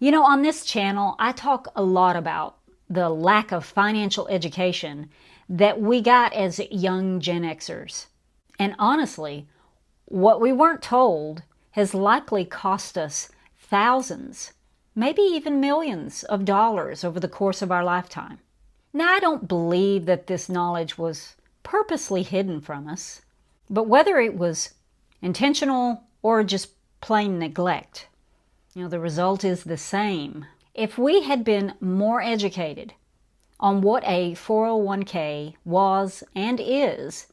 On this channel, I talk a lot about the lack of financial education that we got as young Gen Xers. And honestly, what we weren't told has likely cost us thousands, maybe even millions of dollars over the course of our lifetime. Now, I don't believe that this knowledge was purposely hidden from us, but whether it was intentional or just plain neglect, the result is the same. If we had been more educated on what a 401k was and is,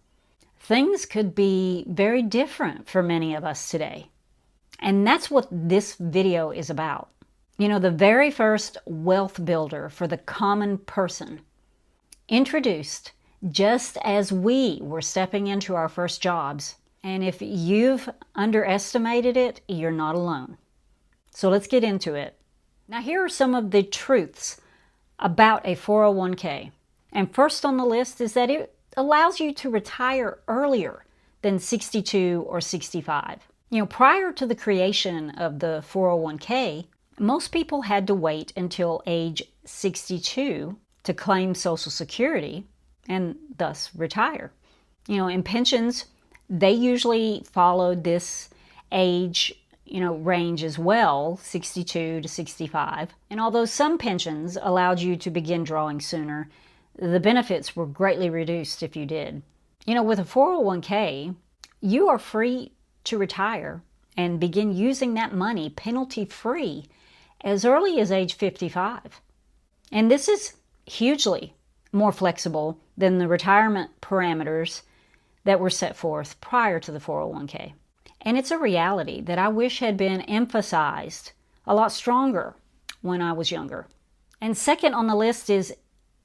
things could be very different for many of us today. And that's what this video is about. The very first wealth builder for the common person, introduced just as we were stepping into our first jobs. And if you've underestimated it, you're not alone. So let's get into it. Now, here are some of the truths about a 401k. And first on the list is that it allows you to retire earlier than 62 or 65. Prior to the creation of the 401k, most people had to wait until age 62 to claim Social Security and thus retire. In pensions, they usually followed this age range as well, 62 to 65. And although some pensions allowed you to begin drawing sooner, the benefits were greatly reduced if you did. With a 401k, you are free to retire and begin using that money penalty-free as early as age 55. And this is hugely more flexible than the retirement parameters that were set forth prior to the 401k. And it's a reality that I wish had been emphasized a lot stronger when I was younger. And second on the list is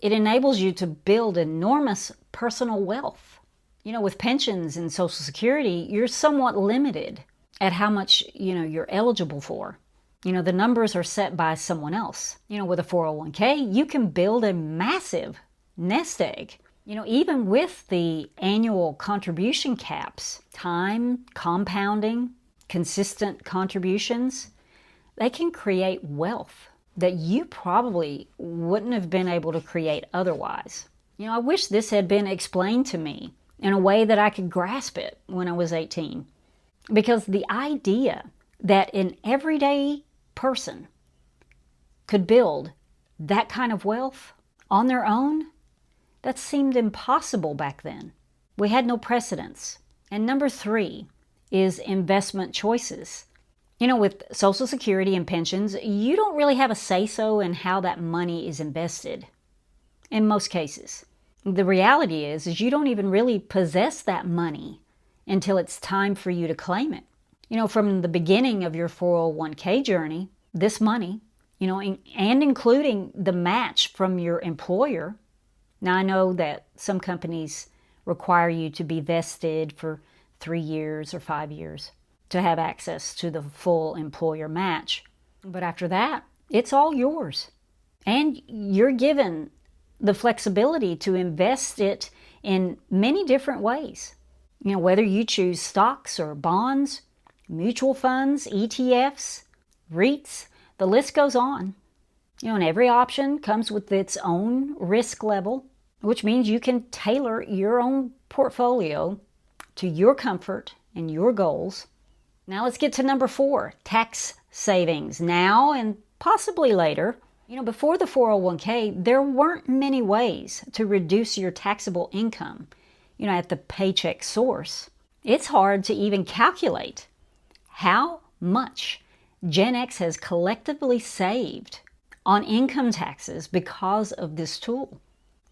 it enables you to build enormous personal wealth. With pensions and Social Security, you're somewhat limited at how much, you're eligible for. The numbers are set by someone else. With a 401k, you can build a massive nest egg. Even with the annual contribution caps, time, compounding, consistent contributions, they can create wealth that you probably wouldn't have been able to create otherwise. I wish this had been explained to me in a way that I could grasp it when I was 18. Because the idea that an everyday person could build that kind of wealth on their own, that seemed impossible back then. We had no precedents. And number 3 is investment choices. With Social Security and pensions, you don't really have a say-so in how that money is invested. In most cases. The reality is you don't even really possess that money until it's time for you to claim it. From the beginning of your 401k journey, this money, and including the match from your employer. Now, I know that some companies require you to be vested for 3 years or 5 years to have access to the full employer match. But after that, it's all yours. And you're given the flexibility to invest it in many different ways. Whether you choose stocks or bonds, mutual funds, ETFs, REITs, the list goes on. And every option comes with its own risk level, which means you can tailor your own portfolio to your comfort and your goals. Now let's get to number 4, tax savings. Now and possibly later. Before the 401k, there weren't many ways to reduce your taxable income, at the paycheck source. It's hard to even calculate how much Gen X has collectively saved on income taxes because of this tool.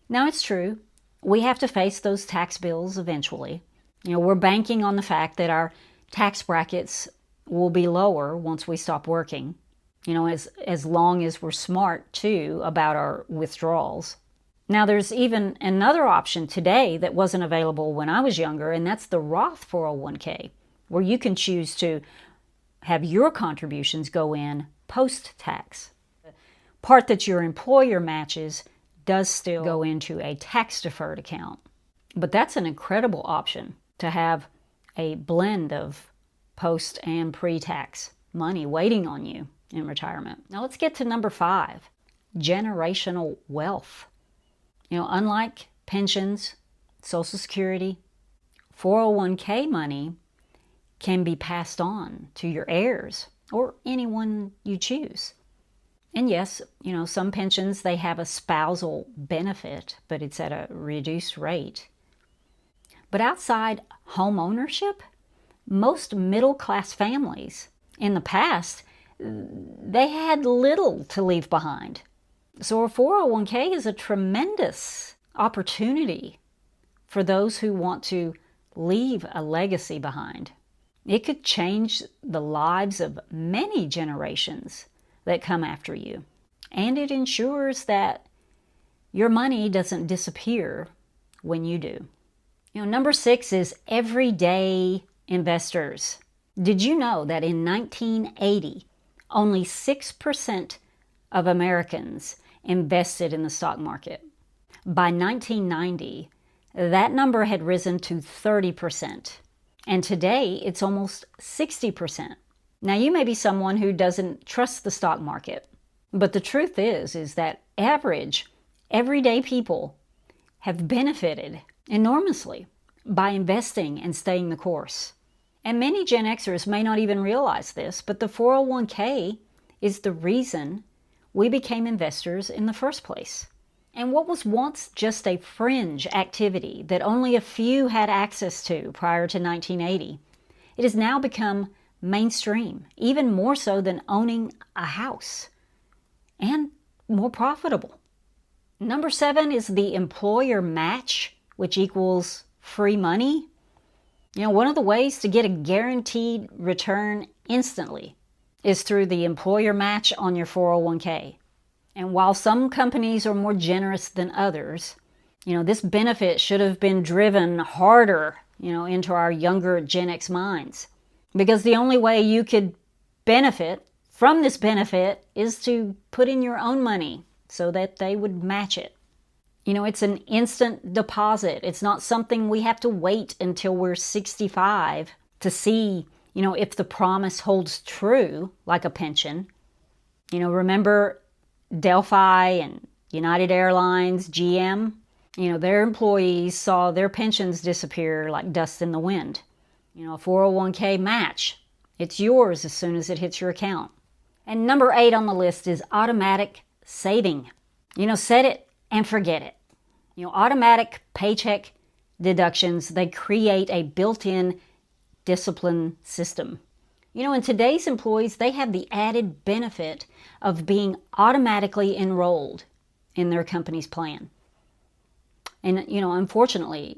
Now, it's true, we have to face those tax bills eventually. We're banking on the fact that our tax brackets will be lower once we stop working, as long as we're smart, too, about our withdrawals. Now, there's even another option today that wasn't available when I was younger, and that's the Roth 401k, where you can choose to have your contributions go in post-tax. The part that your employer matches does still go into a tax-deferred account. But that's an incredible option to have a blend of post and pre-tax money waiting on you. in retirement. Now let's get to number 5, generational wealth. Unlike pensions, Social Security, 401k money can be passed on to your heirs or anyone you choose. And yes, some pensions, they have a spousal benefit, but it's at a reduced rate. But outside home ownership, most middle-class families in the past, they had little to leave behind. So a 401k is a tremendous opportunity for those who want to leave a legacy behind. It could change the lives of many generations that come after you. And it ensures that your money doesn't disappear when you do. Number 6 is everyday investors. Did you know that in 1980, only 6% of Americans invested in the stock market? By 1990, that number had risen to 30%. And today, it's almost 60%. Now, you may be someone who doesn't trust the stock market, but the truth is that average, everyday people have benefited enormously by investing and staying the course. And many Gen Xers may not even realize this, but the 401k is the reason we became investors in the first place. And what was once just a fringe activity that only a few had access to prior to 1980, it has now become mainstream, even more so than owning a house, and more profitable. Number 7 is the employer match, which equals free money. One of the ways to get a guaranteed return instantly is through the employer match on your 401k. And while some companies are more generous than others, this benefit should have been driven harder, into our younger Gen X minds. Because the only way you could benefit from this benefit is to put in your own money so that they would match it. It's an instant deposit. It's not something we have to wait until we're 65 to see, if the promise holds true, like a pension. Remember Delphi and United Airlines, GM, their employees saw their pensions disappear like dust in the wind. A 401k match, it's yours as soon as it hits your account. And number 8 on the list is automatic saving. Set it and forget it. Automatic paycheck deductions, they create a built-in discipline system. And today's employees, they have the added benefit of being automatically enrolled in their company's plan. And, unfortunately,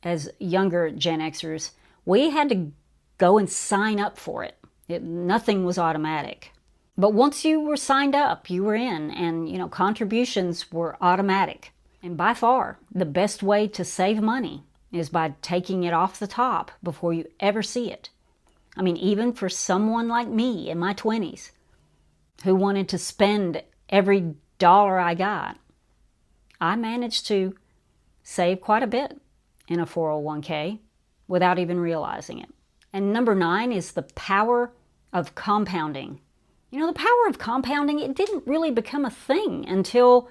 as younger Gen Xers, we had to go and sign up for it. Nothing was automatic. But once you were signed up, you were in, and, contributions were automatic. And by far, the best way to save money is by taking it off the top before you ever see it. Even for someone like me in my 20s who wanted to spend every dollar I got, I managed to save quite a bit in a 401k without even realizing it. And number 9 is the power of compounding. The power of compounding, it didn't really become a thing until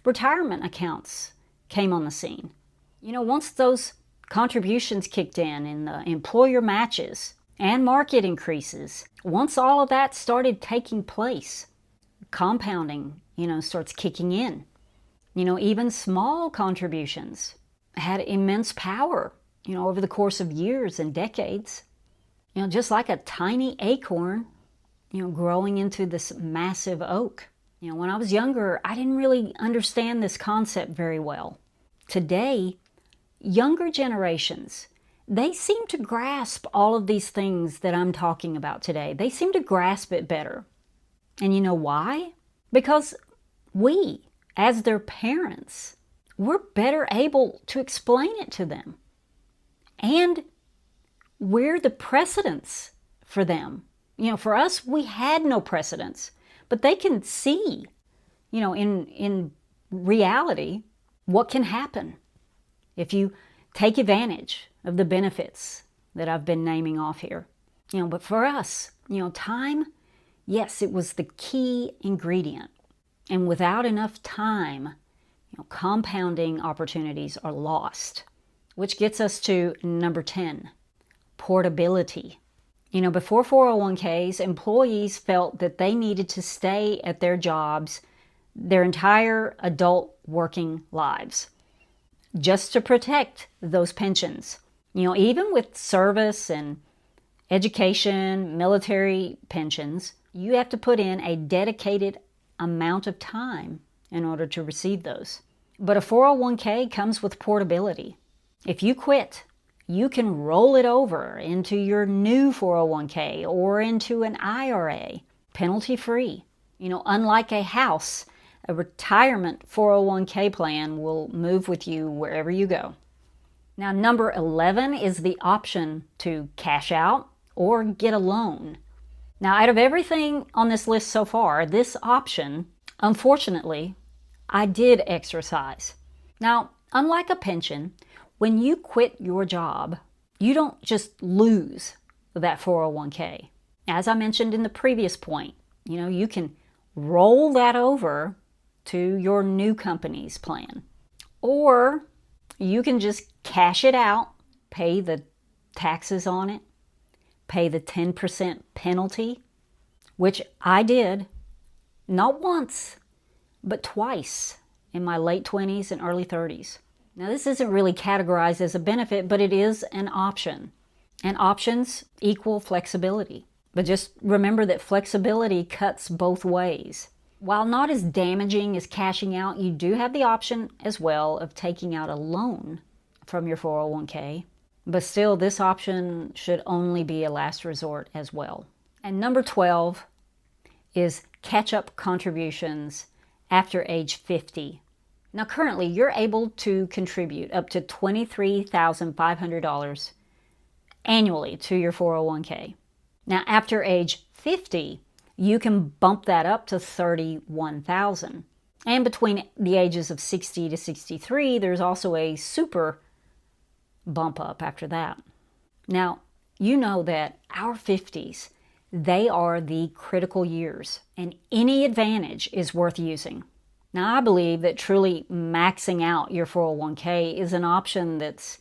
retirement accounts came on the scene. Once those contributions kicked in and the employer matches and market increases, once all of that started taking place, compounding, starts kicking in. Even small contributions had immense power, over the course of years and decades. Just like a tiny acorn, growing into this massive oak. When I was younger, I didn't really understand this concept very well. Today, younger generations, they seem to grasp all of these things that I'm talking about today. They seem to grasp it better. And you know why? Because we, as their parents, we're better able to explain it to them. And we're the precedents for them. For us, we had no precedents. But they can see, in reality, what can happen if you take advantage of the benefits that I've been naming off here. But for us, time Yes, it was the key ingredient. And without enough time, compounding opportunities are lost, which gets us to number 10, portability. Before 401ks, employees felt that they needed to stay at their jobs their entire adult working lives just to protect those pensions. Even with service and education, military pensions, you have to put in a dedicated amount of time in order to receive those. But a 401k comes with portability. If you quit, you can roll it over into your new 401k or into an IRA, penalty-free. Unlike a house, a retirement 401k plan will move with you wherever you go. Now, number 11 is the option to cash out or get a loan. Now, out of everything on this list so far, this option, unfortunately, I did exercise. Now, unlike a pension, when you quit your job, you don't just lose that 401k. As I mentioned in the previous point, you can roll that over to your new company's plan. Or you can just cash it out, pay the taxes on it, pay the 10% penalty, which I did not once, but twice in my late 20s and early 30s. Now, this isn't really categorized as a benefit, but it is an option. And options equal flexibility. But just remember that flexibility cuts both ways. While not as damaging as cashing out, you do have the option as well of taking out a loan from your 401k. But still, this option should only be a last resort as well. And number 12 is catch-up contributions after age 50. Now, currently, you're able to contribute up to $23,500 annually to your 401k. Now, after age 50, you can bump that up to $31,000. And between the ages of 60 to 63, there's also a super bump up after that. Now, you know that our 50s, they are the critical years, and any advantage is worth using. Now, I believe that truly maxing out your 401k is an option that's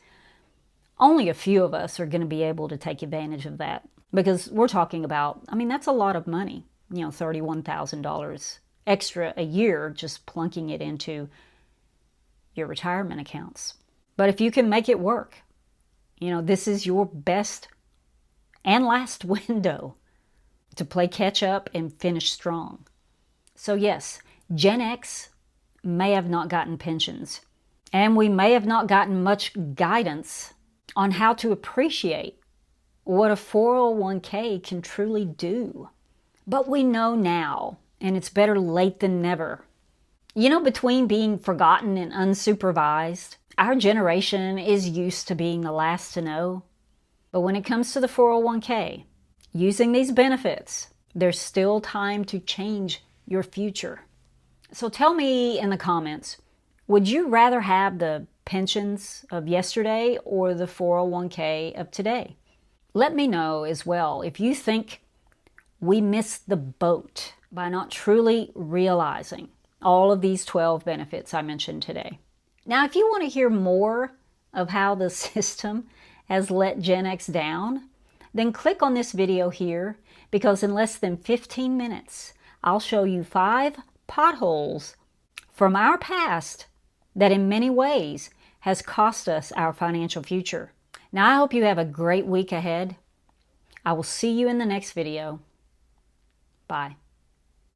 only a few of us are going to be able to take advantage of that, because we're talking about, that's a lot of money, $31,000 extra a year just plunking it into your retirement accounts. But if you can make it work, this is your best and last window to play catch up and finish strong. So yes, Gen X may have not gotten pensions, and we may have not gotten much guidance on how to appreciate what a 401k can truly do. But we know now, and it's better late than never. Between being forgotten and unsupervised, our generation is used to being the last to know. But when it comes to the 401k, using these benefits, there's still time to change your future. So tell me in the comments, would you rather have the pensions of yesterday or the 401k of today? Let me know as well if you think we missed the boat by not truly realizing all of these 12 benefits I mentioned today. Now, if you want to hear more of how the system has let Gen X down, then click on this video here, because in less than 15 minutes, I'll show you 5 potholes from our past that in many ways has cost us our financial future. Now, I hope you have a great week ahead. I will see you in the next video. Bye.